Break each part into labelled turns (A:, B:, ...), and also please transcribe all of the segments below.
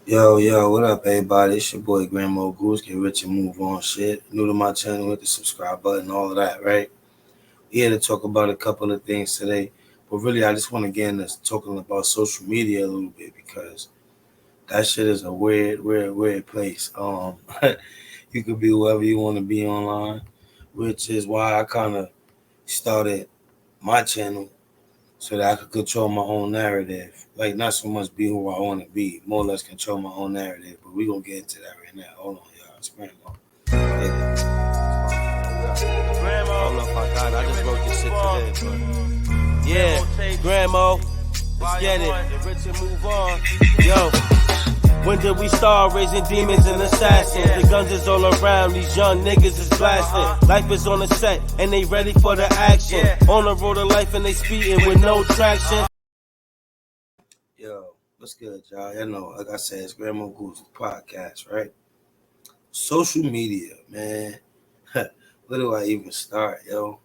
A: Yo, what up, everybody? It's your boy Grandma Goose. Get rich and move on shit. New to my channel, hit the subscribe button, all of that, right? We here to talk about a couple of things today, but really, I just want to get into talking about social media a little bit because that shit is a weird place. You could be whoever you want to be online, which is why I kind of started my channel so that I could control my own narrative. Like, not so much be who I want to be, more or less control my own narrative. But we're going to get into that right now. Hold on, y'all. It's Grandma.
B: I don't know if I got it. I just wrote this shit today. But yeah, Grandma, let's get it. Rich and move on. Yo. When did we start raising demons and assassins? The guns is all around, these young niggas is blasting. Life is on the set, and they ready for the action. On the road of life, and they speeding with no traction.
A: Yo, what's good, y'all? You know, like I said, it's Grandma Goose podcast, right? Social media, man. Where do I even start, yo?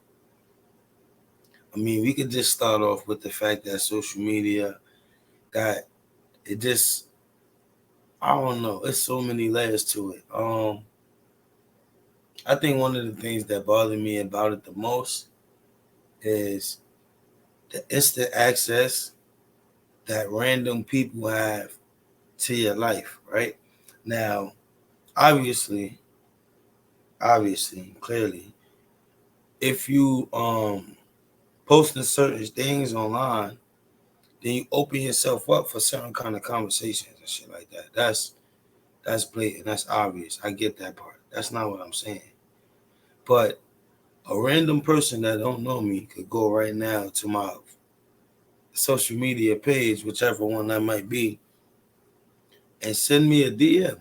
A: I mean, we could just start off with the fact that social media got it just I don't know. It's so many layers to it. I think one of the things that bother me about it the most is the instant access that random people have to your life, right? Now, obviously, clearly, if you posting certain things online, then you open yourself up for certain kind of conversations and shit like that. That's blatant. That's obvious. I get that part. That's not what I'm saying. But a random person that don't know me could go right now to my social media page, whichever one that might be, and send me a DM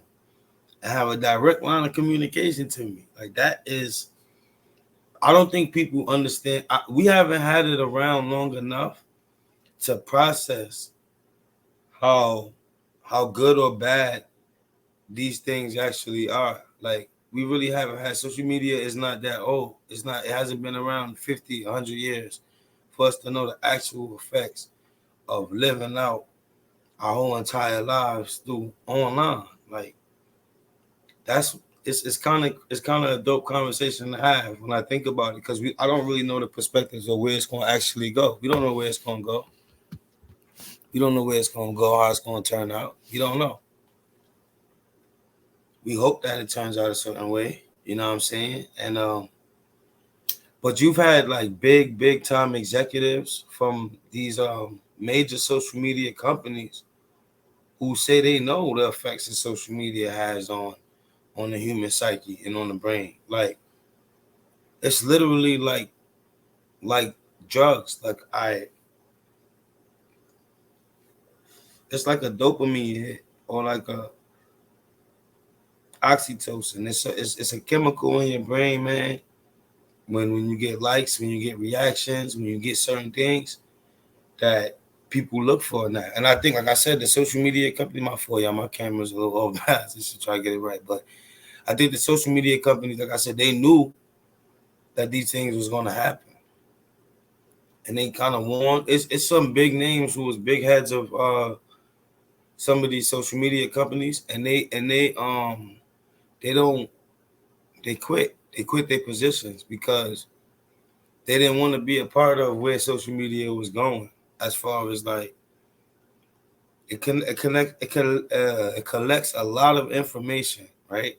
A: and have a direct line of communication to me. Like that is, I don't think people understand. We haven't had it around long enough to process how how good or bad these things actually are. Like we really haven't had social media is not that old. It's not. It hasn't been around 50, 100 years for us to know the actual effects of living out our whole entire lives through online. Like that's it's kind of a dope conversation to have when I think about it because I don't really know the perspectives of where it's going to actually go. We don't know where it's going to go. We don't know where it's going to go, how it's going to turn out. You don't know. We hope that it turns out a certain way. You know what I'm saying? And but you've had like big time executives from these major social media companies who say they know the effects that social media has on the human psyche and on the brain. Like it's literally like drugs. It's like a dopamine hit or like a oxytocin. It's a chemical in your brain, man. When you get likes, when you get reactions, when you get certain things that people look for now. And I think, like I said, the social media company, my fault, y'all, my camera's a little off balance. I should try to get it right. But I think the social media companies, like I said, they knew that these things was gonna happen. And they kind of warned it's some big names who was big heads of some of these social media companies and they don't they quit. They quit their positions because they didn't want to be a part of where social media was going as far as like it collects a lot of information, right?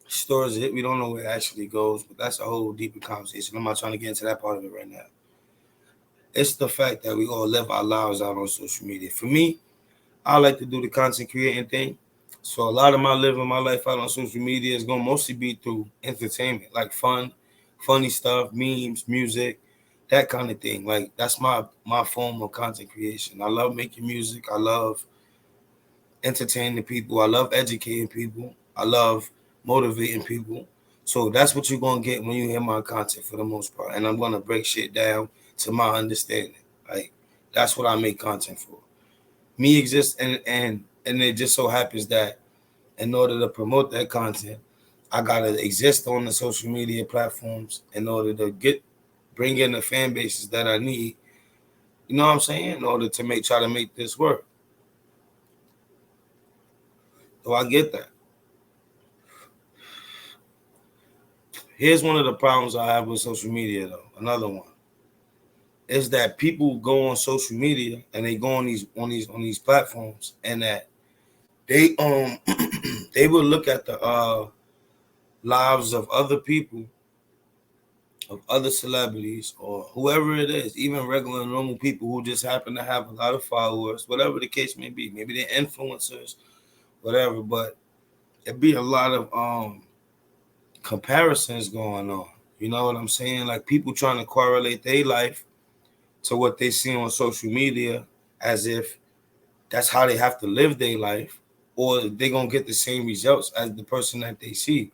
A: Stores it. We don't know where it actually goes, but that's a whole deeper conversation. I'm not trying to get into that part of it right now. It's the fact that we all live our lives out on social media. For me, I like to do the content creating thing. So a lot of my living my life out on social media is gonna mostly be through entertainment, like fun, funny stuff, memes, music, that kind of thing. Like that's my form of content creation. I love making music. I love entertaining people. I love educating people. I love motivating people. So that's what you're gonna get when you hear my content for the most part. And I'm gonna break shit down to my understanding. Like that's what I make content for. Me exist and it just so happens that in order to promote that content, I gotta exist on the social media platforms in order to bring in the fan bases that I need. You know what I'm saying? In order to try to make this work. So I get that. Here's one of the problems I have with social media, though. Another one is that people go on social media and they go on these platforms, and that they they will look at the lives of other people, of other celebrities, or whoever it is, even regular normal people who just happen to have a lot of followers, whatever the case may be. Maybe they're influencers, whatever, but it'd be a lot of comparisons going on. You know what I'm saying? Like people trying to correlate their life to what they see on social media as if that's how they have to live their life, or they're going to get the same results as the person that they see,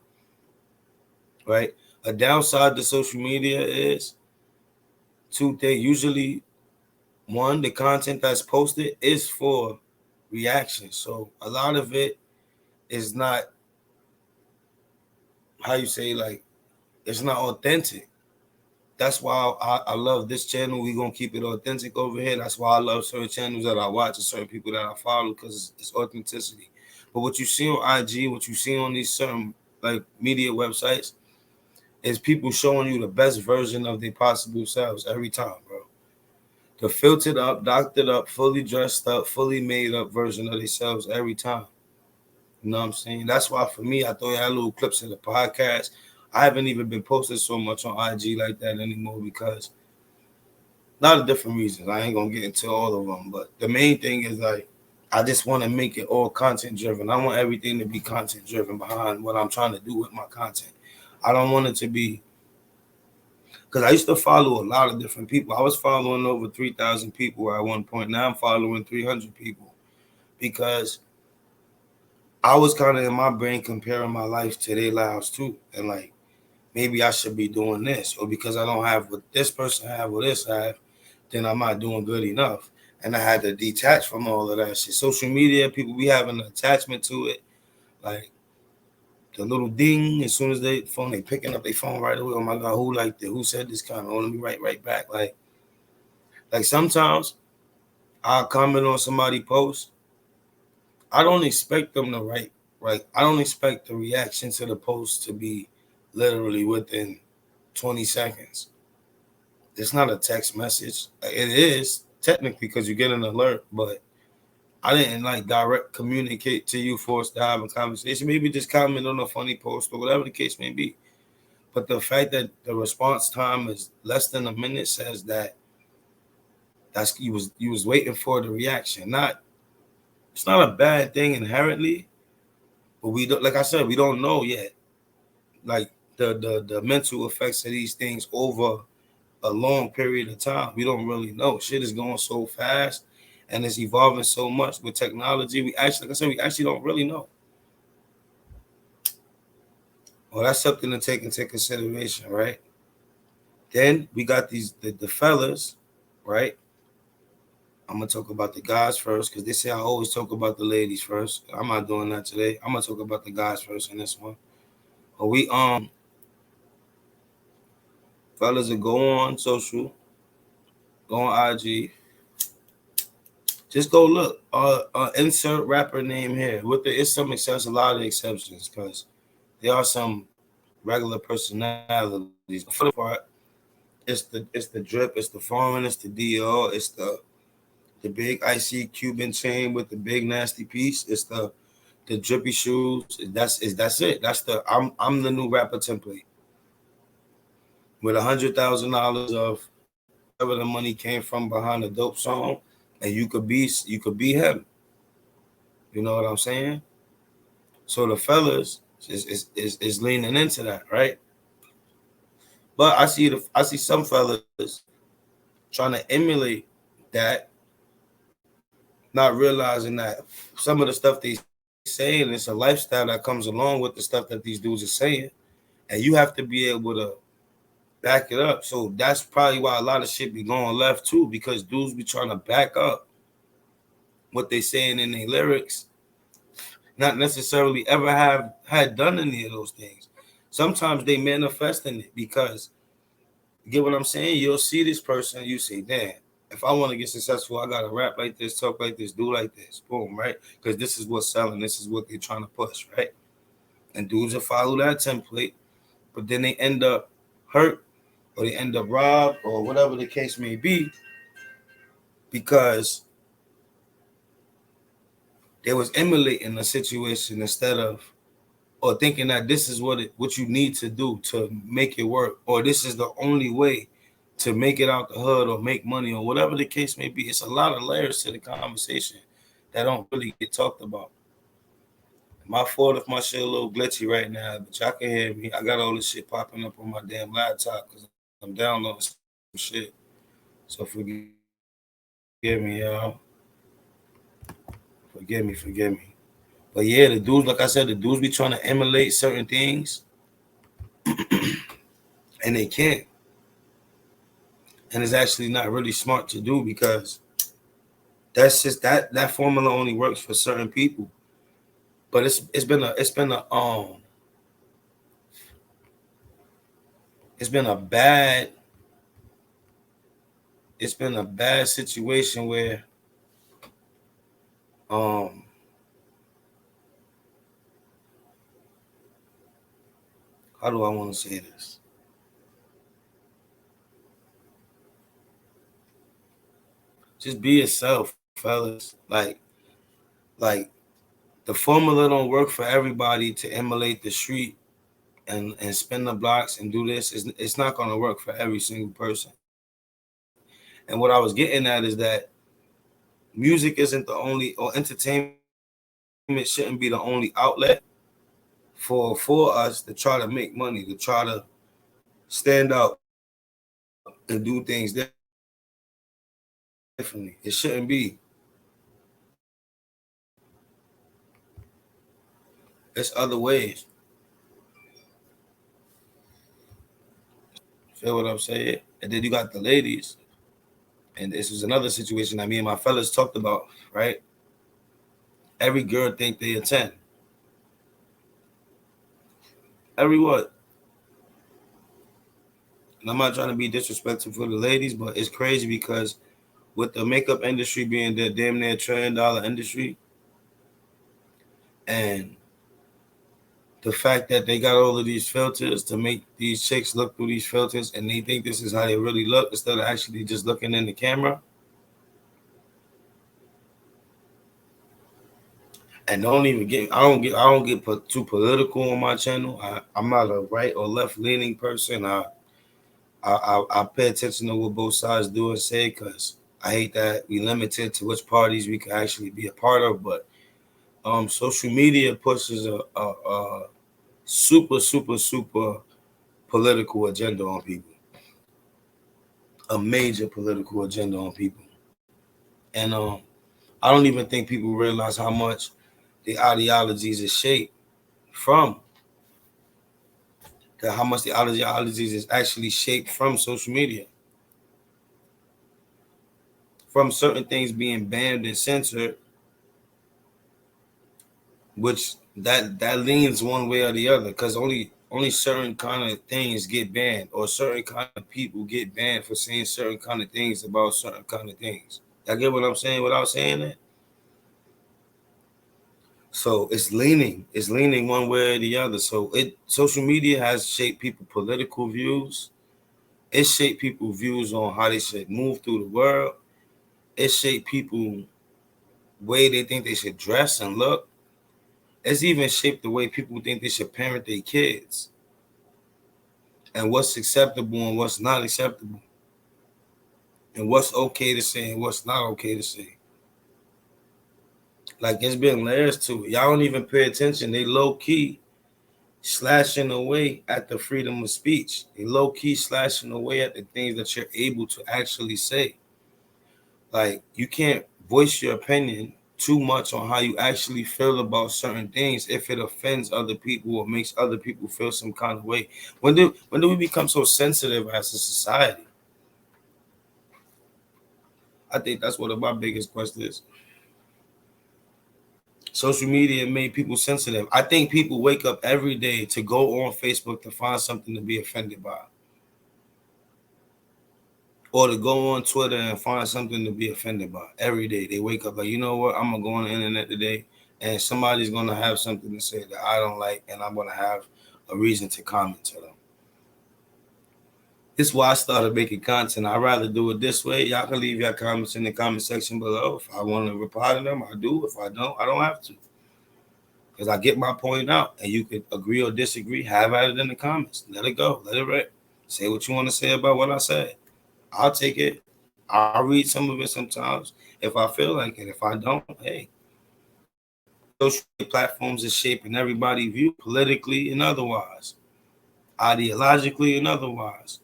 A: right? A downside to social media is two things. Usually, one, the content that's posted is for reaction. So a lot of it is not, how you say, like, it's not authentic. That's why I love this channel. We're going to keep it authentic over here. That's why I love certain channels that I watch and certain people that I follow, because it's authenticity. But what you see on IG, what you see on these certain like media websites, is people showing you the best version of their possible selves every time, bro. The filtered up, doctored up, fully dressed up, fully made up version of themselves every time. You know what I'm saying? That's why for me, I throw you little clips of the podcast. I haven't even been posting so much on IG like that anymore because a lot of different reasons. I ain't gonna get into all of them, but the main thing is like I just want to make it all content driven. I want everything to be content driven behind what I'm trying to do with my content. I don't want it to be, because I used to follow a lot of different people. I was following over 3,000 people at one point. Now I'm following 300 people because I was kind of in my brain comparing my life to their lives too. And like, maybe I should be doing this, or because I don't have what this person have or this I have, then I'm not doing good enough. And I had to detach from all of that shit. Social media, people be having an attachment to it. Like the little ding, as soon as they picking up their phone right away. Oh my God, who liked it? Who said this comment? Oh, let me write right back. Like sometimes I'll comment on somebody's post. I don't expect them to write. Right. I don't expect the reaction to the post to be literally within 20 seconds. It's not a text message. It is technically because you get an alert, but I didn't like direct communicate to you for us to have a conversation. Maybe just comment on a funny post or whatever the case may be. But the fact that the response time is less than a minute says that you was waiting for the reaction. It's not a bad thing inherently, but we don't, like I said, we don't know yet. Like the mental effects of these things over a long period of time. We don't really know. Shit is going so fast and it's evolving so much with technology. We actually don't really know. Well, that's something to take into consideration, right? Then we got the fellas, right? I'm gonna talk about the guys first because they say I always talk about the ladies first. I'm not doing that today. I'm gonna talk about the guys first in this one. But we fellas that go on social, go on IG. Just go look. Insert rapper name here. It's some exceptions, a lot of exceptions, because there are some regular personalities. For the part, it's the drip, it's the foreign, it's the DO, it's the big icy Cuban chain with the big nasty piece. It's the drippy shoes. That's it. That's the I'm the new rapper template with $100,000 of whatever the money came from behind a dope song, and you could be him. You know what I'm saying? So the fellas is leaning into that, right? But I see some fellas trying to emulate that, not realizing that some of the stuff they saying, it's a lifestyle that comes along with the stuff that these dudes are saying, and you have to be able to back it up. So that's probably why a lot of shit be going left too, because dudes be trying to back up what they saying in their lyrics, not necessarily ever had done any of those things. Sometimes they manifest in it because, you get what I'm saying? You'll see this person, you say, damn, If I want to get successful, I gotta rap like this, talk like this, do like this, boom, right? Because this is what's selling. This is what they're trying to push, right? And dudes will follow that template, but then they end up hurt or they end up robbed or whatever the case may be because they was emulating a situation instead of or thinking that this is what you need to do to make it work, or this is the only way to make it out the hood or make money or whatever the case may be. It's a lot of layers to the conversation that don't really get talked about. My fault if my shit a little glitchy right now, but y'all can hear me. I got all this shit popping up on my damn laptop because I'm downloading some shit. So forgive me, y'all. Forgive me. But yeah, the dudes, like I said, the dudes be trying to emulate certain things and they can't. And it's actually not really smart to do because that's just that formula only works for certain people. But it's been a bad situation where how do I want to say this? Just be yourself, fellas. Like the formula don't work for everybody to emulate the street and spin the blocks and do this. It's not going to work for every single person. And what I was getting at is that music isn't the only, or entertainment shouldn't be the only outlet for us to try to make money, to try to stand out and do things differently. It shouldn't be. There's other ways. Feel what I'm saying? And then you got the ladies. And this is another situation that me and my fellas talked about, right? Every girl think they a 10. Every what? And I'm not trying to be disrespectful for the ladies, but it's crazy because with the makeup industry being the damn near $1 trillion industry, and the fact that they got all of these filters to make these chicks look through these filters and they think this is how they really look instead of actually just looking in the camera. And I don't get too political on my channel. I'm not a right or left leaning person. I pay attention to what both sides do and say because I hate that we limited to which parties we can actually be a part of. But social media pushes a super political agenda on people. A major political agenda on people. And I don't even think people realize how much the ideologies is shaped from how much the ideologies is actually shaped from social media. From certain things being banned and censored, which that leans one way or the other, because only certain kind of things get banned, or certain kind of people get banned for saying certain kind of things about certain kind of things. I get what I'm saying without saying that. So it's leaning one way or the other. So social media has shaped people's political views. It shaped people's views on how they should move through the world. It shaped people's way they think they should dress and look. It's even shaped the way people think they should parent their kids. And what's acceptable and what's not acceptable. And what's okay to say and what's not okay to say. Like, it's been layers to it. Y'all don't even pay attention. They low-key slashing away at the freedom of speech. They low-key slashing away at the things that you're able to actually say. Like, you can't voice your opinion too much on how you actually feel about certain things if it offends other people or makes other people feel some kind of way. When do we become so sensitive as a society? I think that's one of my biggest questions is. Social media made people sensitive. I think people wake up every day to go on Facebook to find something to be offended by. or to go on Twitter and find something to be offended by every day. They wake up like, you know what? I'm gonna go on the internet today, and somebody's gonna have something to say that I don't like, and I'm gonna have a reason to comment to them. This is why I started making content. I'd rather do it this way. Y'all can leave your comments in the comment section below. If I want to reply to them, I do. If I don't have to. Because I get my point out, and you could agree or disagree. Have at it in the comments. Let it go. Let it rip. Say what you want to say about what I said. I'll take it. I'll read some of it sometimes if I feel like it. If I don't, hey. Social platforms is shaping everybody's view politically and otherwise, ideologically and otherwise.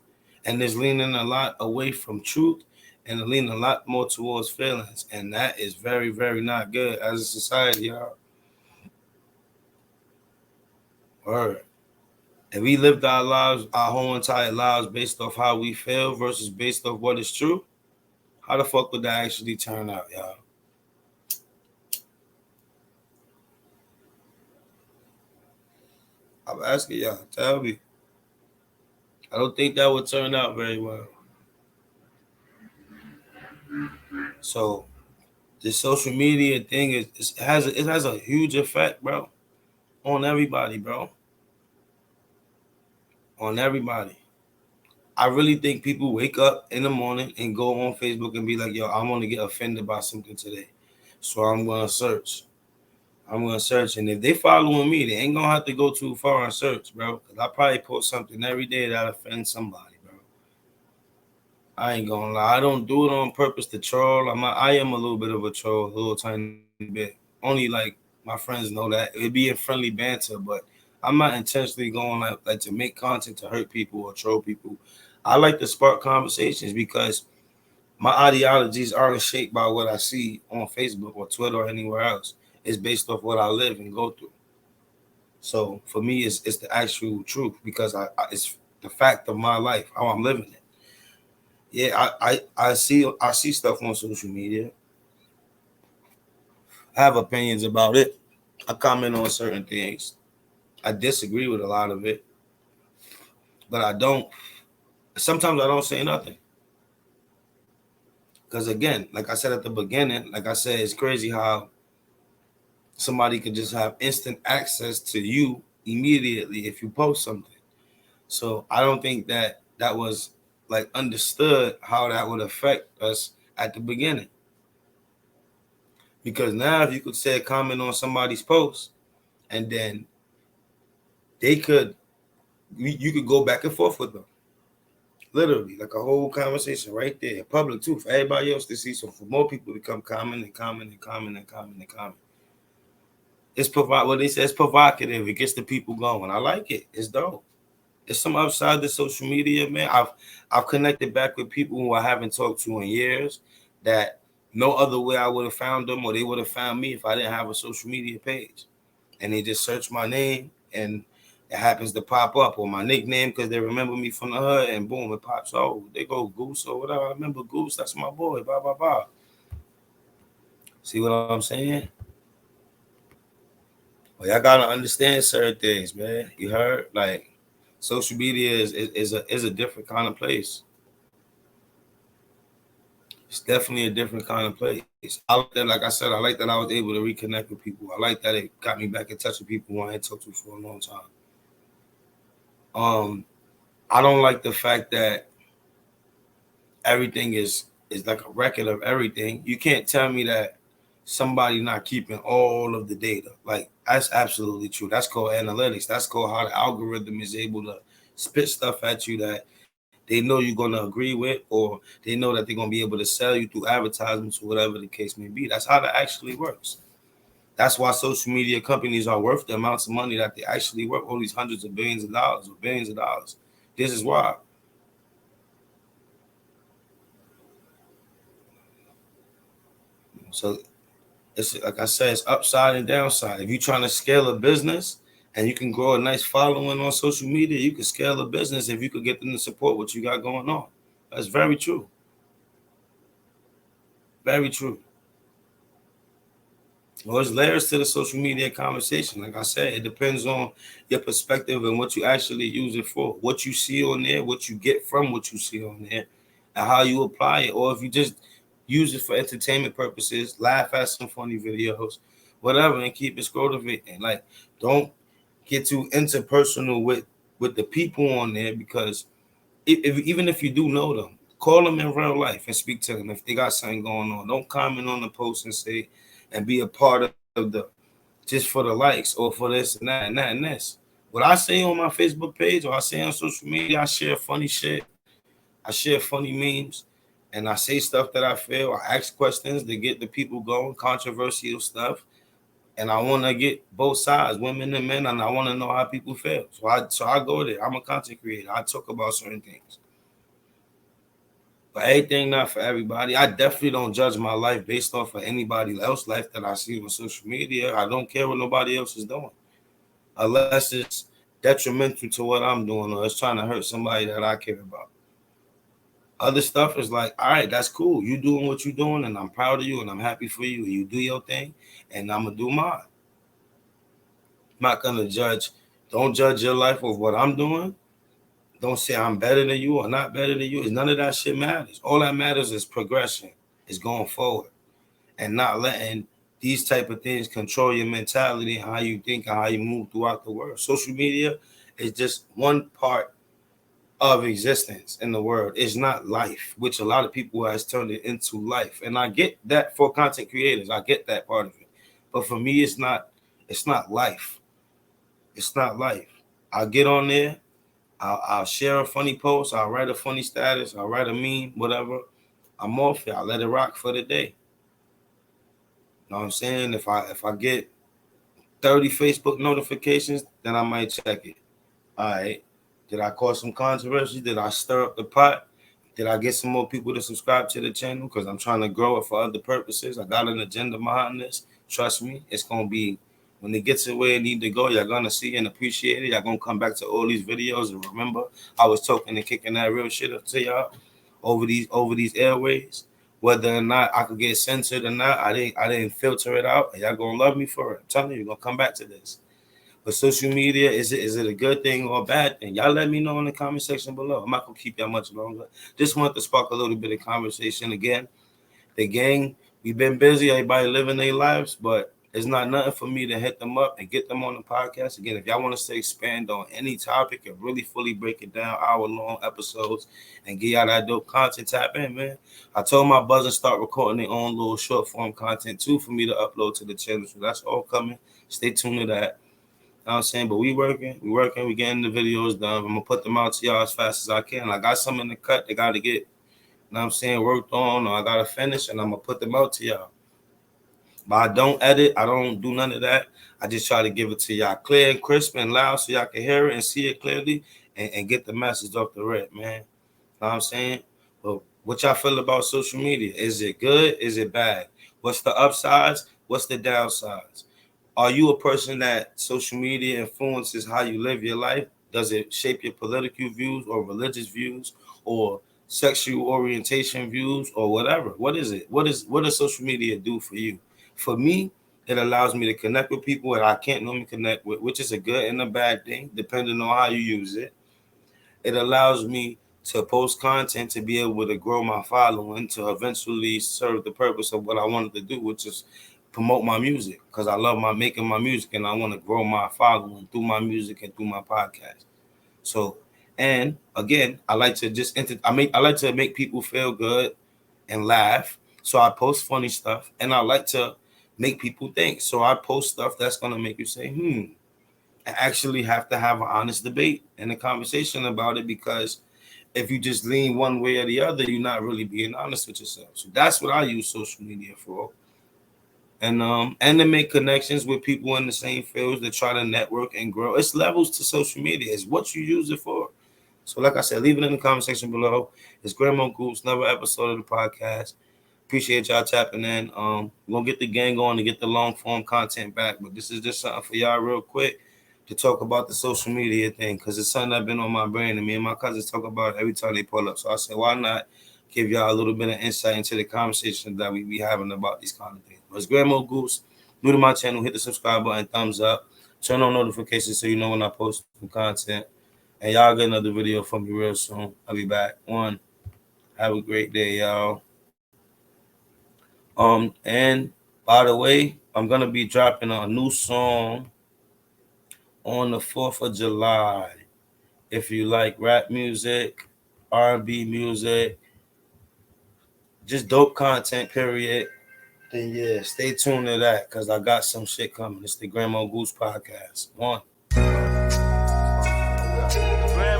A: And it's leaning a lot away from truth and leaning a lot more towards feelings. And that is very, very not good as a society, y'all. Word. If we lived our lives, our whole entire lives based off how we feel versus based off what is true, how the fuck would that actually turn out, y'all? I'm asking y'all, tell me. I don't think that would turn out very well. So the social media thing it has a huge effect, bro, on everybody, bro. On everybody. I really think people wake up in the morning and go on Facebook and be like, yo, I want to get offended by something today. So I'm gonna search. And if they following me, they ain't gonna have to go too far and search, bro. Cause I probably post something every day that offends somebody, bro. I ain't gonna lie. I don't do it on purpose to troll. I am a little bit of a troll, a little tiny bit. Only like my friends know that. It'd be a friendly banter, but I'm not intentionally going like to make content to hurt people or troll people. I like to spark conversations because my ideologies aren't shaped by what I see on Facebook or Twitter or anywhere else. It's based off what I live and go through. So for me, it's the actual truth because it's the fact of my life, how I'm living it. Yeah, I see stuff on social media. I have opinions about it. I comment on certain things. I disagree with a lot of it, but I don't. Sometimes I don't say nothing. Because again, like I said at the beginning, like I said, it's crazy how somebody could just have instant access to you immediately if you post something. So I don't think that was like understood how that would affect us at the beginning. Because now if you could say a comment on somebody's post and then you could go back and forth with them. Literally, like a whole conversation right there, public too, for everybody else to see. So for more people to come comment. It's it's provocative. It gets the people going. I like it. It's dope. It's some outside the social media, man. I've connected back with people who I haven't talked to in years that no other way I would have found them or they would have found me if I didn't have a social media page. And they just search my name and it happens to pop up or my nickname because they remember me from the hood and boom, it pops. Oh, they go Goose or whatever. I remember Goose. That's my boy. Blah, blah, blah. See what I'm saying? Well, y'all gotta understand certain things, man. You heard? Like social media is a different kind of place. It's definitely a different kind of place. I like that, like I said, I like that I was able to reconnect with people. I like that it got me back in touch with people who I had talked to for a long time. I don't like the fact that everything is like a record of everything. You can't tell me that somebody not keeping all of the data. Like that's absolutely true. That's called analytics. That's called how the algorithm is able to spit stuff at you that they know you're going to agree with, or they know that they're going to be able to sell you through advertisements or whatever the case may be. That's how that actually works. That's why social media companies are worth the amounts of money that they actually worth, all these hundreds of billions of dollars or billions of dollars. This is why. So it's like I said, it's upside and downside. If you're trying to scale a business and you can grow a nice following on social media, you can scale a business if you could get them to support what you got going on. That's very true. Very true. Well, there's layers to the social media conversation. Like I said, it depends on your perspective and what you actually use it for. What you see on there, what you get from what you see on there, and how you apply it, or if you just use it for entertainment purposes, laugh at some funny videos, whatever, and keep it scrotating. Like, don't get too interpersonal with the people on there, because even if you do know them, call them in real life and speak to them if they got something going on. Don't comment on the post and say and be a part of the just for the likes or for this and that and that and this. What I say on my Facebook page or I say on social media, I share funny shit. I share funny memes, and I say stuff that I feel. I ask questions to get the people going, controversial stuff, and I want to get both sides, women and men, and I want to know how people feel. So I go there. I'm a content creator. I talk about certain things, but everything not for everybody. I definitely don't judge my life based off of anybody else's life that I see on social media. I don't care what nobody else is doing, unless it's detrimental to what I'm doing or it's trying to hurt somebody that I care about. Other stuff is like, all right, that's cool. You doing what you're doing, and I'm proud of you, and I'm happy for you. And you do your thing, and I'm gonna do mine. I'm not gonna judge. Don't judge your life of what I'm doing. Don't say I'm better than you or not better than you. None of that shit matters. All that matters is progression, is going forward, and not letting these type of things control your mentality, how you think, and how you move throughout the world. Social media is just one part of existence in the world. It's not life, which a lot of people has turned it into life. And I get that for content creators. I get that part of it. But for me, it's not life. It's not life. I'll get on there. I'll share a funny post. I'll write a funny status. I'll write a meme, whatever. I'm off it. I'll let it rock for the day. You know what I'm saying? If I get 30 Facebook notifications, then I might check it. All right. Did I cause some controversy? Did I stir up the pot? Did I get some more people to subscribe to the channel? Because I'm trying to grow it for other purposes. I got an agenda behind this. Trust me, it's going to be, when it gets to where it need to go, you're going to see and appreciate it. You're going to come back to all these videos and remember I was talking and kicking that real shit up to y'all over these airways. Whether or not I could get censored or not, I didn't filter it out. And y'all going to love me for it. I'm telling you, you're going to come back to this. But social media, is it a good thing or a bad thing? Y'all let me know in the comment section below. I'm not going to keep y'all much longer. Just want to spark a little bit of conversation. Again, the gang, we've been busy. Everybody living their lives, but it's not nothing for me to hit them up and get them on the podcast. Again, if y'all want us to expand on any topic and really fully break it down, hour-long episodes, and get y'all that dope content, tap in, man. I told my buzzer start recording their own little short-form content, too, for me to upload to the channel. So that's all coming. Stay tuned to that. You know what I'm saying? But we getting the videos done. I'm gonna put them out to y'all as fast as I can. I got some in the cut they gotta get, you know what I'm saying, worked on, or I gotta finish, and I'm gonna put them out to y'all. But I don't edit, I don't do none of that. I just try to give it to y'all clear and crisp and loud so y'all can hear it and see it clearly and get the message off the rip, man. You know what I'm saying? But what y'all feel about social media? Is it good? Is it bad? What's the upsides? What's the downsides? Are you a person that social media influences how you live your life? Does it shape your political views or religious views or sexual orientation views or whatever? What is it? What does social media do for you? For me, it allows me to connect with people that I can't normally connect with, which is a good and a bad thing, depending on how you use it. It allows me to post content to be able to grow my following to eventually serve the purpose of what I wanted to do, which is promote my music, because I love making my music and I want to grow my following through my music and through my podcast. So, and again, I like to just I like to make people feel good and laugh. So I post funny stuff, and I like to make people think. So I post stuff that's gonna make you say, and actually have to have an honest debate and a conversation about it, because if you just lean one way or the other, you're not really being honest with yourself. So that's what I use social media for. And to make connections with people in the same fields, to try to network and grow. It's levels to social media. It's what you use it for. So like I said, leave it in the comment section below. It's Grandma Goose, another episode of the podcast. Appreciate y'all tapping in. We're gonna get the gang on to get the long form content back, but this is just something for y'all real quick to talk about the social media thing, because it's something that's been on my brain, and me and my cousins talk about it every time they pull up. So I said, why not give y'all a little bit of insight into the conversation that we be having about these kind of things. But it's Grandma Goose. New to my channel, hit the subscribe button, thumbs up, turn on notifications so you know when I post some content. And y'all get another video from me real soon. I'll be back. One. Have a great day, y'all. And by the way, I'm gonna be dropping a new song on the 4th of July. If you like rap music, R&B music, just dope content, period, then yeah, stay tuned to that because I got some shit coming. It's the Grandma Goose Podcast. One.
B: I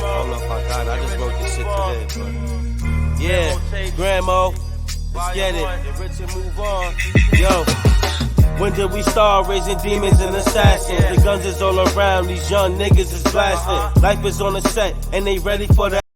B: don't know if I got it. I just wrote this shit today. But yeah, Grandma, let's get it. Get rich and move on. Yo. When did we start raising demons and assassins? The guns is all around, these young niggas is blasting. Life is on the set, and they ready for the